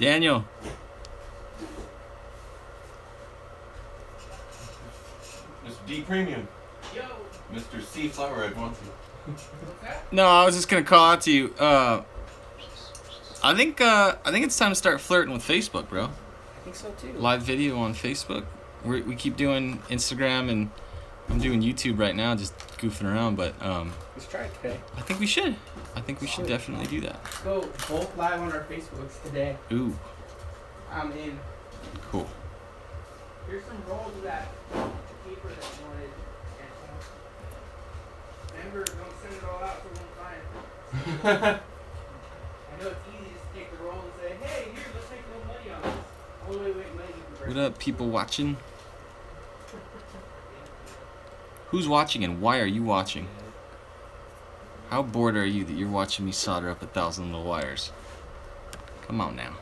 Daniel. Mr. D Premium. Yo. Mr. C Flower Red wants you. No, I was just gonna call out to you. I think it's time to start flirting with Facebook, bro. I think so too. Live video on Facebook. We keep doing Instagram and I'm doing YouTube right now, just goofing around. But let's try it today. I think we should. I think we should definitely do that. Let's go both live on our Facebooks today. Ooh. I'm in. Cool. Here's some rolls of that paper that you wanted. Remember, don't send it all out for one time. I know it's easy just to take the roll and say, hey, here, let's make a little money on this. Oh, wait, money you can What up, people watching? Who's watching and why are you watching? How bored are you that you're watching me solder up 1,000 little wires? Come on now.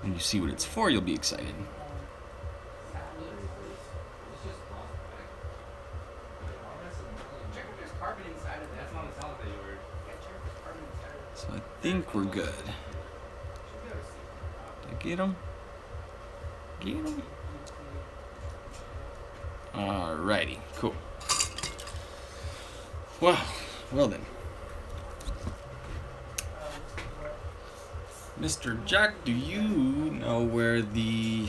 When you see what it's for, you'll be excited. So I think we're good. Did I get him? Get him? Alrighty, cool. Well then. Mr. Jack, do you know where the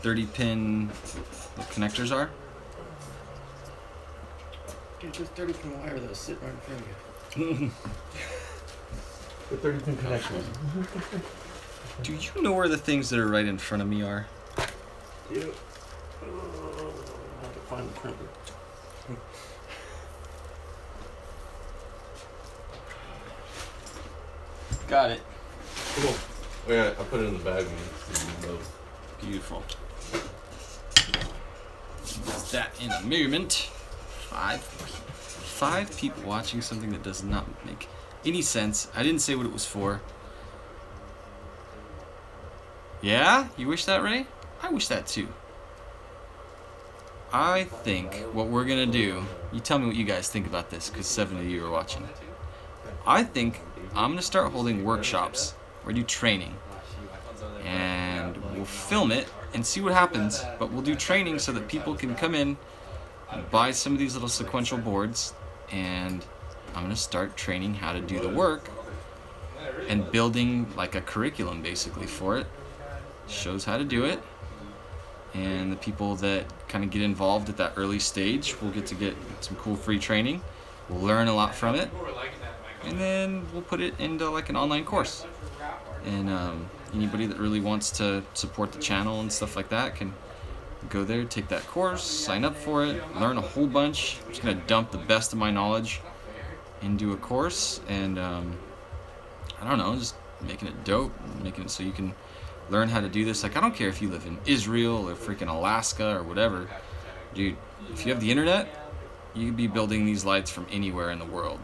30-pin connectors are? Dude, this 30-pin wire that was sitting right in front of you. The 30-pin connectors. Do you know where the things that are right in front of me are? Yep. I have to find the printer. Got it. Cool. Oh yeah, I put it in the bag. Beautiful. Is that in a measurement? Five people watching something that does not make any sense. I didn't say what it was for. Yeah? You wish that, Ray? I wish that too. I think what we're gonna do, you tell me what you guys think about this, because 7 of you are watching. I think I'm gonna start holding workshops where I do training. And we'll film it and see what happens, but we'll do training so that people can come in and buy some of these little sequential boards, and I'm gonna start training how to do the work and building like a curriculum basically for it. Shows how to do it, and the people that kind of get involved at that early stage will get some cool free training. We'll learn a lot from it, and then we'll put it into like an online course. And anybody that really wants to support the channel and stuff like that can go there, take that course, sign up for it, learn a whole bunch. I'm just gonna dump the best of my knowledge into a course, and I don't know, just making it dope, making it so you can learn how to do this. Like, I don't care if you live in Israel or freaking Alaska or whatever. Dude, if you have the internet, you could be building these lights from anywhere in the world.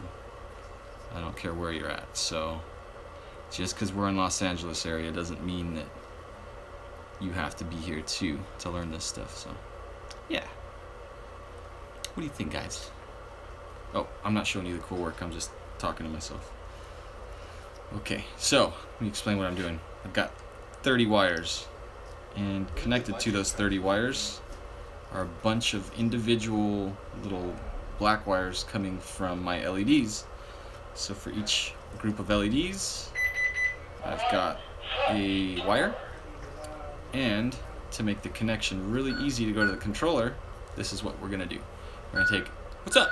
I don't care where you're at. So just because we're in Los Angeles area doesn't mean that you have to be here too to learn this stuff. So yeah, what do you think, guys? Oh, I'm not showing you the cool work, I'm just talking to myself. Okay, so let me explain what I'm doing. I've got 30 wires, and connected to those 30 wires are a bunch of individual little black wires coming from my LEDs. So for each group of LEDs, I've got a wire, and to make the connection really easy to go to the controller, this is what we're gonna do. We're gonna take, what's up?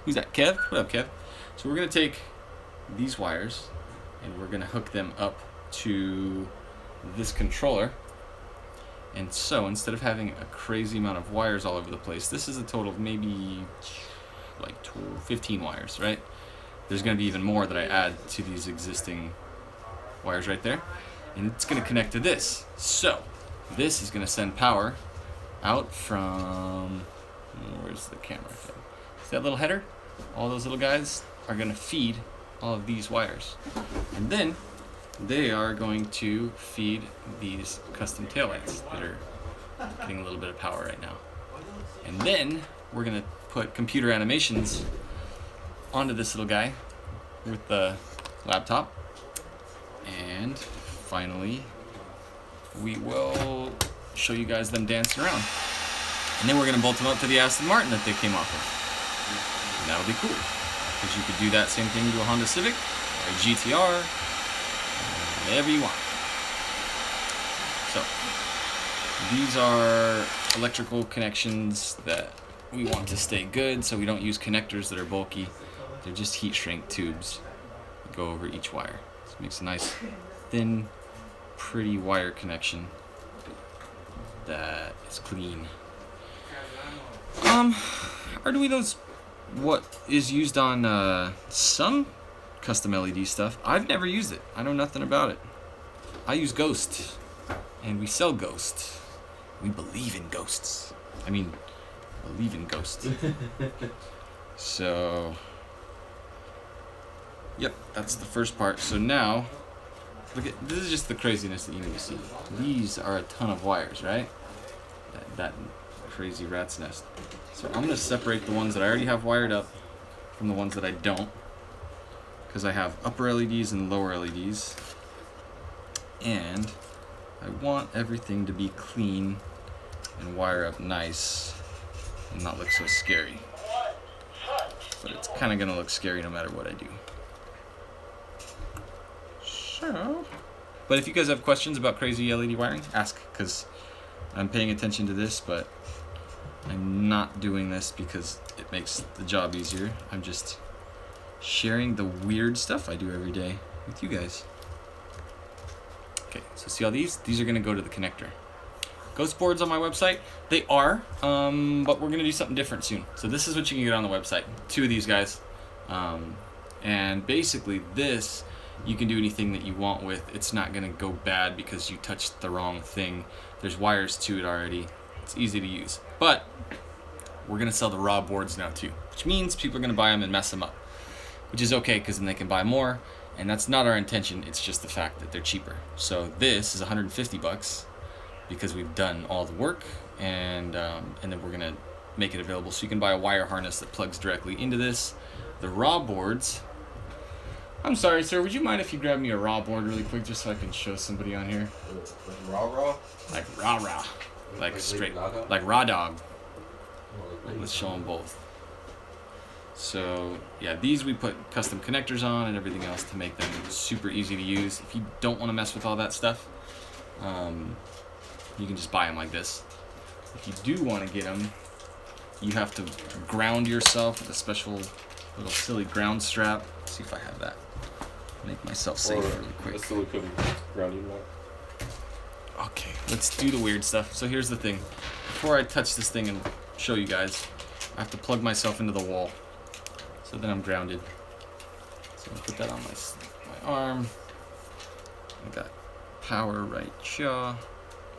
Who's that, Kev? What up, Kev? So we're gonna take these wires and we're gonna hook them up to this controller. And so instead of having a crazy amount of wires all over the place, this is a total of maybe like 15 wires, right? There's going to be even more that I add to these existing wires right there, and it's going to connect to this. So this is going to send power out from, where's the camera? See that little header? All those little guys are going to feed all of these wires, and then they are going to feed these custom taillights that are getting a little bit of power right now. And then we're going to put computer animations onto this little guy with the laptop. And finally, we will show you guys them dancing around. And then we're going to bolt them up to the Aston Martin that they came off of. And that'll be cool. Because you could do that same thing to a Honda Civic, or a GTR, whatever you want. So, these are electrical connections that we want to stay good, so we don't use connectors that are bulky. They're just heat shrink tubes that go over each wire. So it makes a nice, thin, pretty wire connection that is clean. Arduino's what is used on some custom LED stuff. I've never used it. I know nothing about it. I use Ghost, and we sell Ghost. We believe in ghosts. I mean, believe in ghosts. So, yep, that's the first part. So now, look at, this is just the craziness that you need to see. These are a ton of wires, right? That crazy rat's nest. So I'm gonna separate the ones that I already have wired up from the ones that I don't, because I have upper LEDs and lower LEDs, and I want everything to be clean and wire up nice and not look so scary. But it's kind of gonna look scary no matter what I do. So, but if you guys have questions about crazy LED wiring, ask, because I'm paying attention to this, but I'm not doing this because it makes the job easier. I'm just sharing the weird stuff I do every day with you guys. Okay, so see all these? These are gonna go to the connector. Ghost boards on my website, they are, but we're gonna do something different soon. So this is what you can get on the website. 2 of these guys. And basically this, you can do anything that you want with. It's not gonna go bad because you touched the wrong thing. There's wires to it already. It's easy to use. But we're gonna sell the raw boards now too, which means people are gonna buy them and mess them up, which is okay because then they can buy more, and that's not our intention. It's just the fact that they're cheaper. So this is 150 bucks because we've done all the work, and then we're gonna make it available so you can buy a wire harness that plugs directly into this. The raw boards, I'm sorry sir, would you mind if you grab me a raw board really quick just so I can show somebody on here? Raw? Like rah. Like straight, like raw dog. Let's show them both. So yeah, these we put custom connectors on and everything else to make them super easy to use. If you don't want to mess with all that stuff, you can just buy them like this. If you do want to get them, you have to ground yourself with a special little silly ground strap. Let's see if I have that. Make myself safe really quick. A silicone grounding one. Okay, let's do the weird stuff. So here's the thing. Before I touch this thing and show you guys, I have to plug myself into the wall. So then I'm grounded. So I'll put that on my arm. I got power right jaw.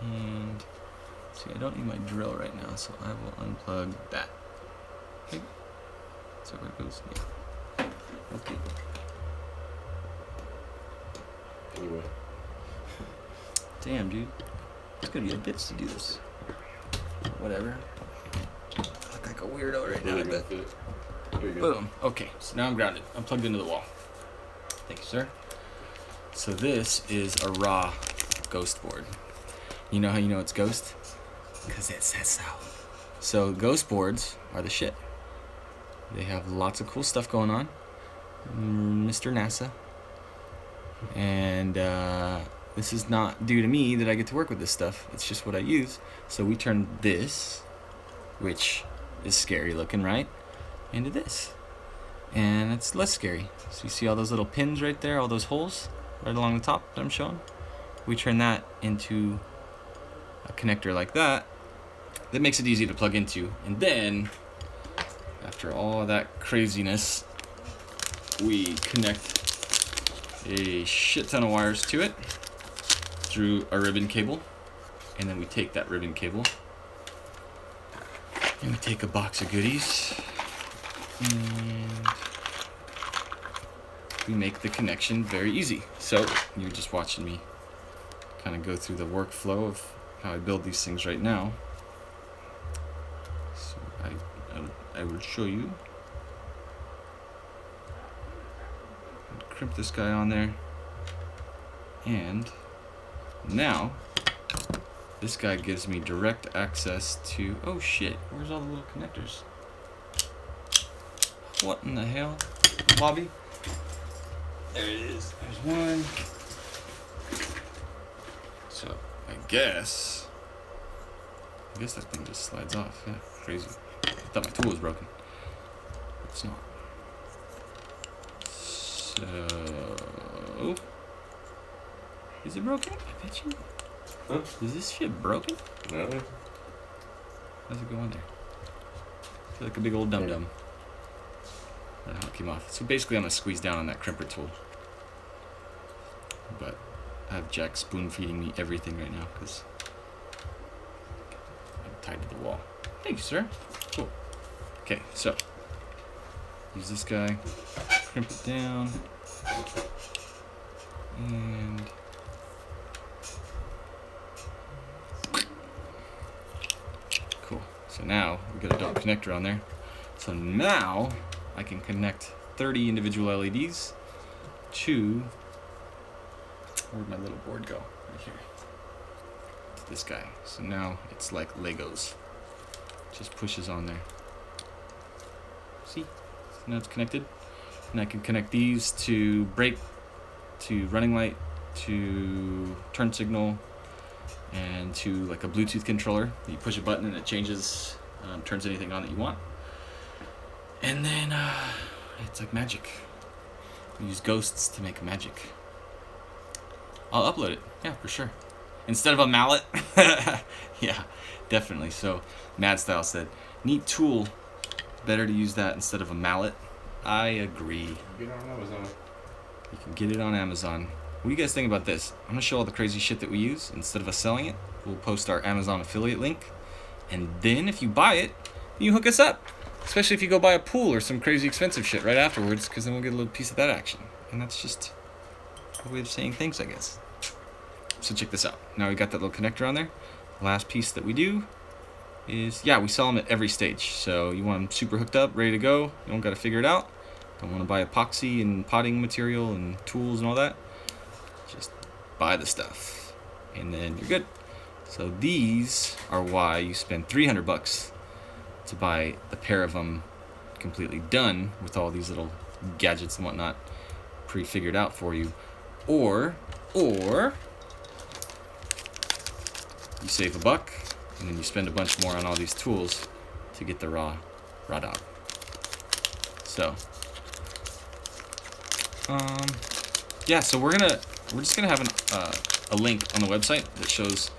And see, I don't need my drill right now, so I will unplug that. Okay. So where it goes. Yeah. Okay. Anyway. Damn, dude. It's gonna be a bitch to do this. Whatever. I look like a weirdo right now, I bet. Boom. Okay, so now I'm grounded. I'm plugged into the wall. Thank you, sir. So this is a raw ghost board. You know how you know it's ghost? Because it says so. So ghost boards are the shit. They have lots of cool stuff going on. Mr. NASA. And this is not due to me that I get to work with this stuff. It's just what I use. So we turn this, which is scary looking, right, into this. And it's less scary. So you see all those little pins right there, all those holes right along the top that I'm showing? We turn that into a connector like that. That makes it easy to plug into. And then, after all that craziness, we connect a shit ton of wires to it through a ribbon cable, and then we take that ribbon cable and we take a box of goodies and we make the connection very easy. So you're just watching me kind of go through the workflow of how I build these things right now. So I will show you. crimp this guy on there. And now, this guy gives me direct access to, oh shit, where's all the little connectors? What in the hell? Lobby? There it is. There's one. So, I guess that thing just slides off. Yeah, crazy. I thought my tool was broken. It's not. So, is it broken? I bet you. Huh? Is this shit broken? No. How's it go on there? I feel like a big old dum-dum. I don't know how it came off. So basically I'm going to squeeze down on that crimper tool. But I have Jack spoon feeding me everything right now because I'm tied to the wall. Thank you, sir. Cool. Okay, so use this guy, crimp it down, and cool. So now we got a dot connector on there. So now I can connect 30 individual LEDs to, where'd my little board go? Right here. To this guy. So now it's like Legos. Just pushes on there. See? So now it's connected. And I can connect these to brake, to running light, to turn signal, and to like a Bluetooth controller. You push a button and it changes, turns anything on that you want. And then it's like magic. We use ghosts to make magic. I'll upload it, yeah, for sure. Instead of a mallet, yeah, definitely. So Mad Style said, neat tool, better to use that instead of a mallet. I agree. Get on Amazon. You can get it on Amazon. What do you guys think about this? I'm gonna show all the crazy shit that we use. Instead of us selling it, we'll post our Amazon affiliate link. And then if you buy it, you hook us up. Especially if you go buy a pool or some crazy expensive shit right afterwards, because then we'll get a little piece of that action. And that's just a way of saying thanks, I guess. So check this out. Now we got that little connector on there. The last piece that we do is, yeah, we sell them at every stage. So you want them super hooked up, ready to go. You don't got to figure it out. Don't want to buy epoxy and potting material and tools and all that. Just buy the stuff, and then you're good. So these are why you spend $300 to buy the pair of them completely done with all these little gadgets and whatnot pre-figured out for you, or you save $1 and then you spend a bunch more on all these tools to get the raw dog. So yeah, so we're just gonna have a link on the website that shows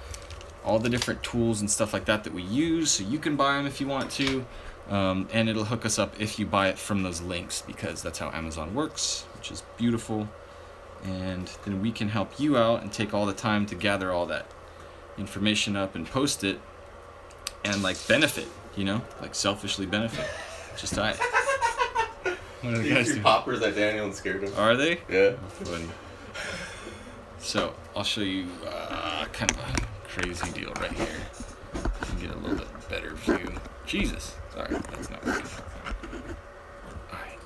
all the different tools and stuff like that we use, so you can buy them if you want to, and it'll hook us up if you buy it from those links, because that's how Amazon works, which is beautiful. And then we can help you out and take all the time to gather all that information up and post it and like benefit, you know, like selfishly benefit. Just I. What are the guys doing? Poppers that Daniel scared him. Are they? Yeah. Funny. So I'll show you kind of a crazy deal right here. You can get a little bit better view. Jesus. Sorry, that's not working. Alright.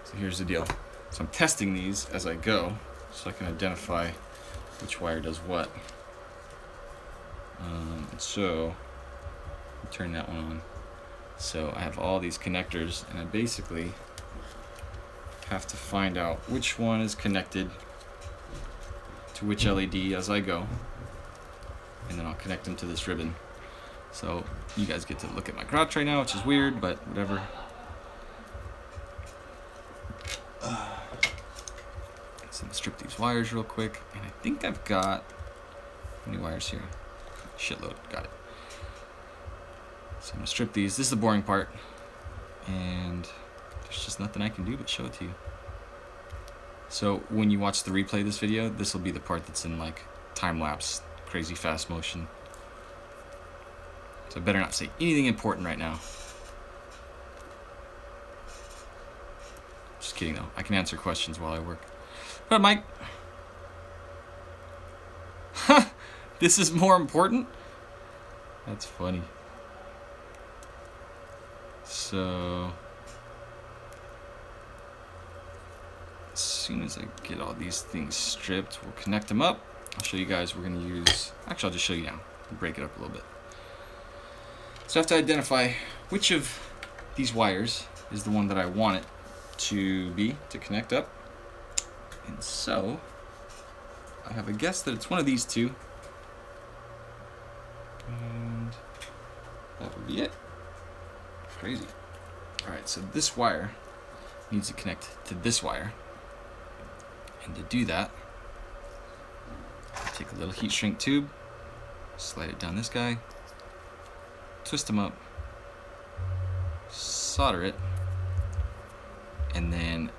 So here's the deal. So I'm testing these as I go, so I can identify which wire does what. So I'll turn that one on. So I have all these connectors, and I basically have to find out which one is connected to which LED as I go, and then I'll connect them to this ribbon. So you guys get to look at my crotch right now, which is weird, but whatever. So I'm gonna strip these wires real quick, and I think I've got, how many wires here? Shitload, got it. So I'm gonna strip these. This is the boring part, and there's just nothing I can do but show it to you. So when you watch the replay of this video, this will be the part that's in like time lapse, crazy fast motion. So I better not say anything important right now. Just kidding though. I can answer questions while I work. What up, Mike? This is more important? That's funny. soon as I get all these things stripped, we'll connect them up. I'll show you guys. We're going to use, actually I'll just show you now. Break it up a little bit. So I have to identify which of these wires is the one that I want it to be, to connect up. And so I have a guess that it's one of these two. And that would be it. Crazy. Alright, so this wire needs to connect to this wire. And to do that, I take a little heat shrink tube, slide it down this guy, twist them up, solder it, and then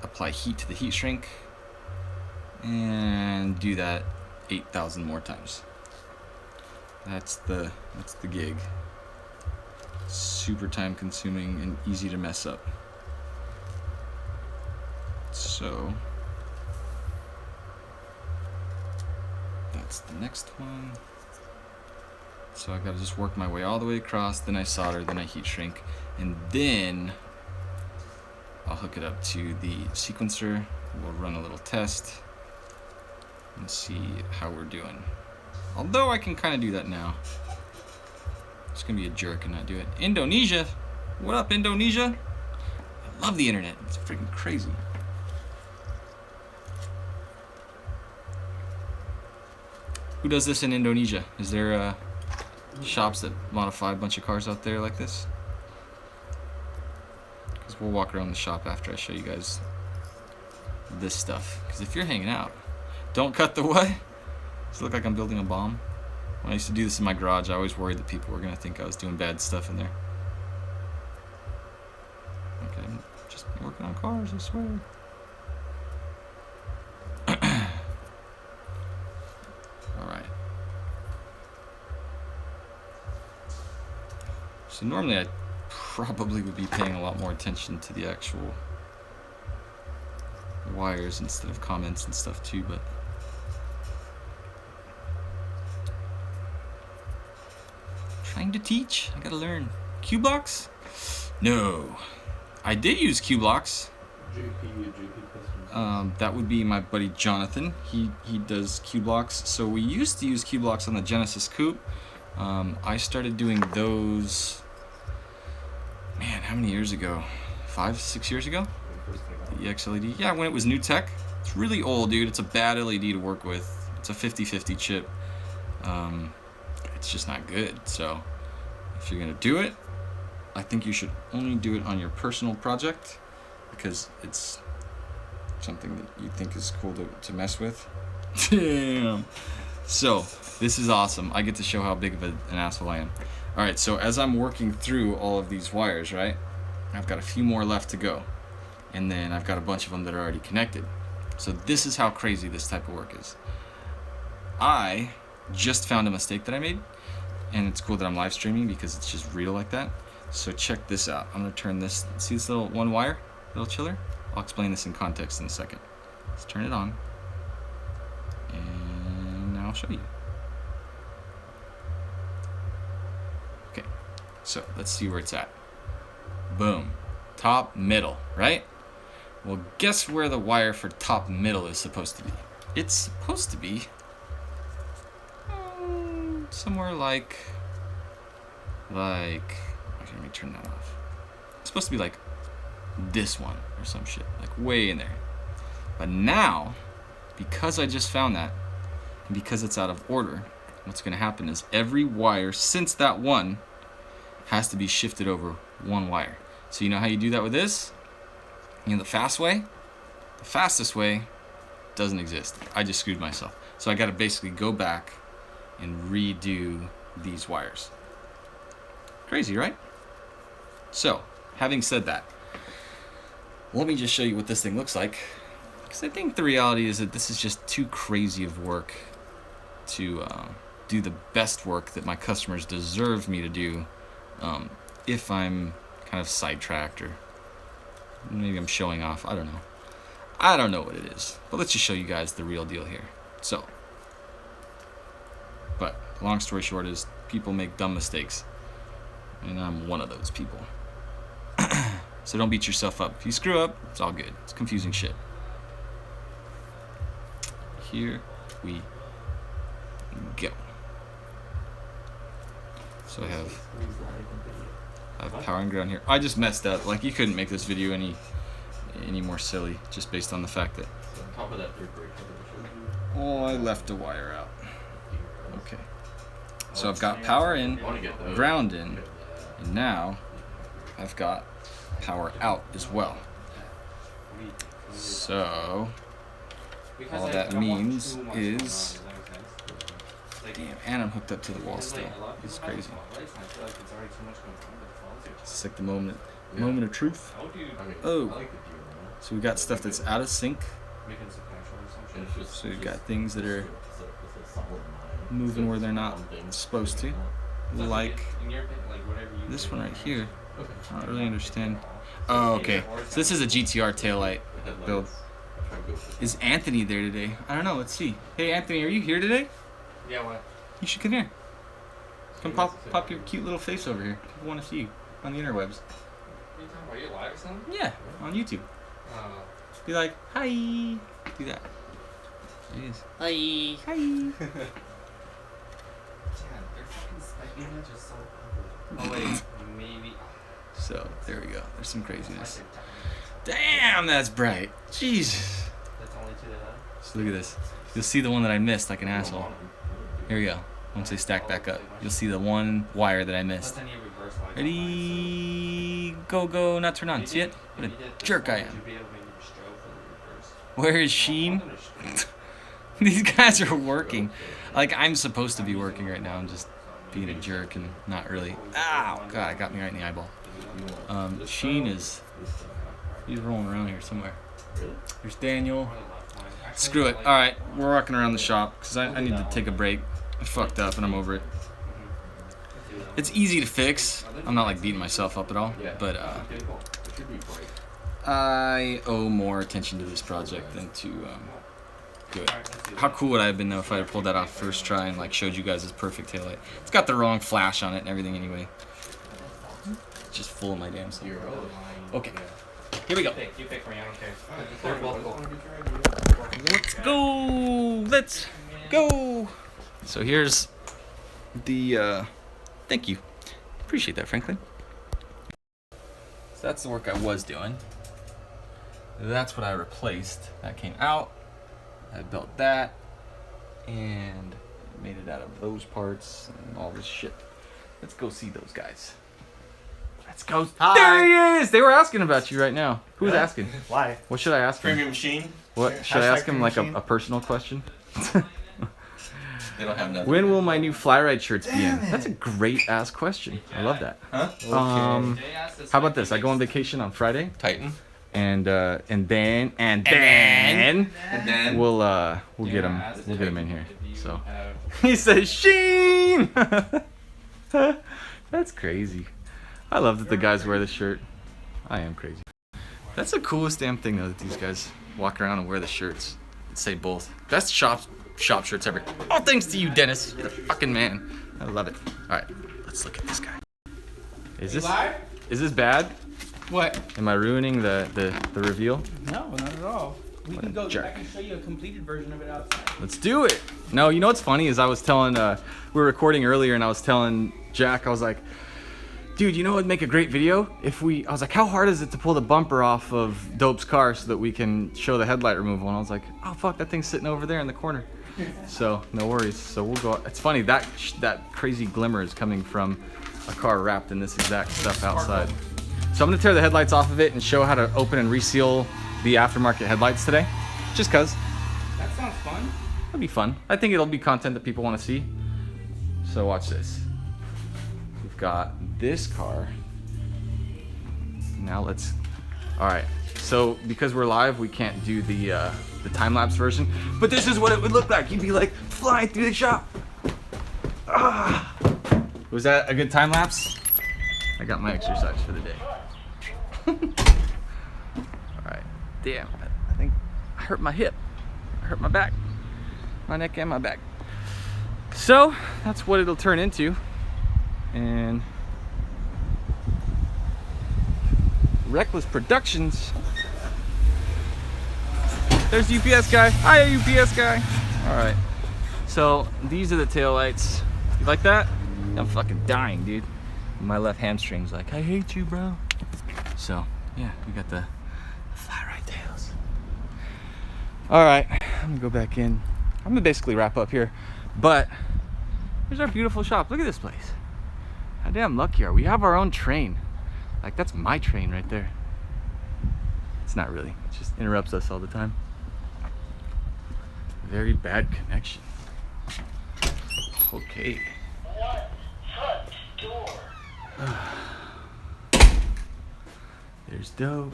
apply heat to the heat shrink, and do that 8,000 more times. That's the gig. Super time consuming and easy to mess up. So that's the next one. So I gotta just work my way all the way across, then I solder, then I heat shrink, and then I'll hook it up to the sequencer. We'll run a little test and see how we're doing. Although I can kind of do that now. It's gonna be a jerk and not do it. Indonesia! What up, Indonesia? I love the internet. It's freaking crazy. Who does this in Indonesia? Is there shops that modify a bunch of cars out there like this? Because we'll walk around the shop after I show you guys this stuff. Because if you're hanging out, don't cut the what? Does it look like I'm building a bomb? When I used to do this in my garage, I always worried that people were going to think I was doing bad stuff in there. Okay, I'm just working on cars, I swear. Alright. So normally I probably would be paying a lot more attention to the actual wires instead of comments and stuff too, but trying to teach, I gotta learn. Q-Blocks? No. I did use Q-Blocks. That would be my buddy Jonathan. He does Q-Blocks. So we used to use Q-Blocks on the Genesis Coupe. I started doing those, man, how many years ago? 5, 6 years ago? The EX-LED. Yeah, when it was new tech. It's really old, dude. It's a bad LED to work with. It's a 50/50 chip. It's just not good. So if you're gonna do it, I think you should only do it on your personal project because it's something that you think is cool to mess with. Damn. So this is awesome. I get to show how big of an asshole I am. All right, so as I'm working through all of these wires, right, I've got a few more left to go, and then I've got a bunch of them that are already connected. So this is how crazy this type of work is. I just found a mistake that I made, and it's cool that I'm live streaming because it's just real like that. So check this out. I'm gonna turn this, see this little one wire, little chiller? I'll explain this in context in a second. Let's turn it on, and now I'll show you. Okay, so let's see where it's at. Boom, top, middle, right? Well, guess where the wire for top middle is supposed to be? It's supposed to be somewhere like, actually, let me turn that off. It's supposed to be like this one or some shit, like way in there. But now, because I just found that, and because it's out of order, what's gonna happen is every wire since that one has to be shifted over one wire. So you know how you do that with this? You know the fast way? The fastest way doesn't exist. I just screwed myself. So I gotta basically go back and redo these wires. Crazy, right? So, having said that, let me just show you what this thing looks like. Because I think the reality is that this is just too crazy of work to do the best work that my customers deserve me to do if I'm kind of sidetracked or maybe I'm showing off. I don't know. I don't know what it is. But let's just show you guys the real deal here. So, but long story short is people make dumb mistakes. And I'm one of those people. So don't beat yourself up. If you screw up, it's all good. It's confusing shit. here we go. So I have power and ground here. I just messed up. Like, you couldn't make this video any more silly just based on the fact that Top of that third break. I left a wire out. Okay. So I've got power in, ground in, and now I've got power out as well. So all that means is, damn, and I'm hooked up to the wall still. It's crazy. It's like the moment of truth. Oh, so we got stuff that's out of sync. So we've got things that are moving where they're not supposed to, like this one right here. I don't really understand. Oh, okay. So this is a GTR taillight build. Is Anthony there today? I don't know. Let's see. Hey, Anthony, are you here today? Yeah, what? You should come here. Come pop your cute little face over here. People want to see you on the interwebs. What are you talking about? You live or something? Yeah, on YouTube. Be like, hi. Do that. There he is. Hi. Hi. Yeah, their fucking spec image is so ugly. Oh wait, maybe. So there we go. There's some craziness. Damn, that's bright. Jesus. That's only to the left. So look at this. You'll see the one that I missed like an asshole. Here we go. Once they stack back up, you'll see the one wire that I missed. Ready? Go, go, not turn on. See it? What a jerk I am. Where is Sheen? These guys are working. Like, I'm supposed to be working right now. I'm just being a jerk and not really. Ow! God, it got me right in the eyeball. Sheen is... He's rolling around here somewhere. There's Daniel. Screw it. Alright, we're walking around the shop because I need to take a break. I fucked up and I'm over it. It's easy to fix. I'm not like beating myself up at all, but I owe more attention to this project than to do it. How cool would I have been though if I had pulled that off first try and like showed you guys this perfect taillight? It's got the wrong flash on it and everything anyway. It's just full of my damn self. Okay, here we go. You pick me, I don't care. They're both cool. Let's go! Let's go! So here's the, thank you. Appreciate that, Franklin. So that's the work I was doing. That's what I replaced. That came out. I built that. And made it out of those parts and all this shit. Let's go see those guys. Let's go. Hi. There he is! They were asking about you right now. Who's asking? Why? What should I ask him? Premium machine. What? Should I ask him like a personal question? They don't have nothing. When will my new fly ride shirts be in? That's a great ass question. I love that. Huh? How about this? I go on vacation on Friday, Titan. and then we'll get him in here. So he says Sheen. That's crazy. I love that the guys wear this shirt. I am crazy. That's the coolest damn thing though, that these guys walk around and wear the shirts and say both. Best shop shirts ever. All thanks to you, Dennis. You're the fucking man. I love it. All right, let's look at this guy. Is this bad? What? Am I ruining the reveal? No, not at all. We What can a go. jerk. I can show you a completed version of it outside. Let's do it. No, you know what's funny is I was telling, we were recording earlier and I was telling Jack, I was like, dude, you know what would make a great video? I was like, how hard is it to pull the bumper off of Dope's car so that we can show the headlight removal? And I was like, oh fuck, that thing's sitting over there in the corner. So, no worries. So we'll go, it's funny, that crazy glimmer is coming from a car wrapped in this exact stuff outside. So I'm gonna tear the headlights off of it and show how to open and reseal the aftermarket headlights today. Just cause. That sounds fun. It'll be fun. I think it'll be content that people wanna see. So watch this. We've got this car. Now let's, all right. So because we're live, we can't do the time-lapse version, but this is what it would look like. You'd be like flying through the shop. Ah. Was that a good time-lapse? I got my exercise for the day. All right. Damn, I think I hurt my hip. I hurt my back, my neck and my back. So that's what it'll turn into. And Reckless Productions. There's the UPS guy. Hi, UPS guy. All right. So these are the taillights. You like that? I'm fucking dying, dude. My left hamstring's like, I hate you, bro. So yeah, we got the flat right tails. All right, I'm gonna go back in. I'm gonna basically wrap up here, but here's our beautiful shop. Look at this place. How damn lucky are we? We have our own train. Like, that's my train right there. It's not really. It just interrupts us all the time. Very bad connection. Okay. There's Dope.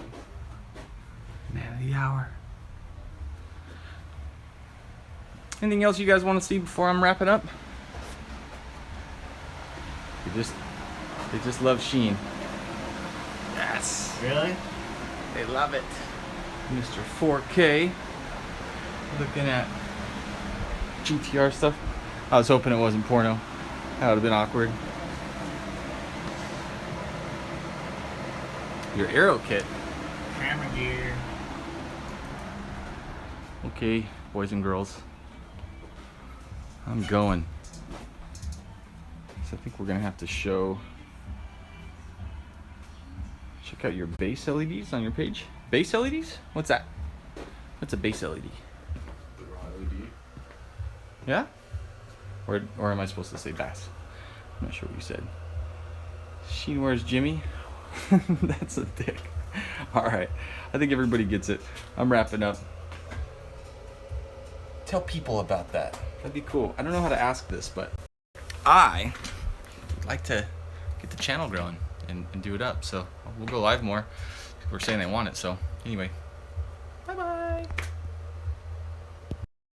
Man of the hour. Anything else you guys want to see before I'm wrapping up? They just love Sheen. Yes. Really? They love it. Mr. 4K. Looking at GTR stuff. I was hoping it wasn't porno. That would have been awkward. Your aero kit. Camera gear. Okay, boys and girls. I'm going. So I think we're gonna have to check out your base LEDs on your page. Base LEDs? What's that? What's a base LED? The raw LED. Yeah? Or am I supposed to say bass? I'm not sure what you said. Sheen, where's Jimmy? That's a dick. Alright. I think everybody gets it. I'm wrapping up. Tell people about that. That'd be cool. I don't know how to ask this, but I would like to get the channel growing and do it up. So we'll go live more. People are saying they want it. So anyway, bye-bye.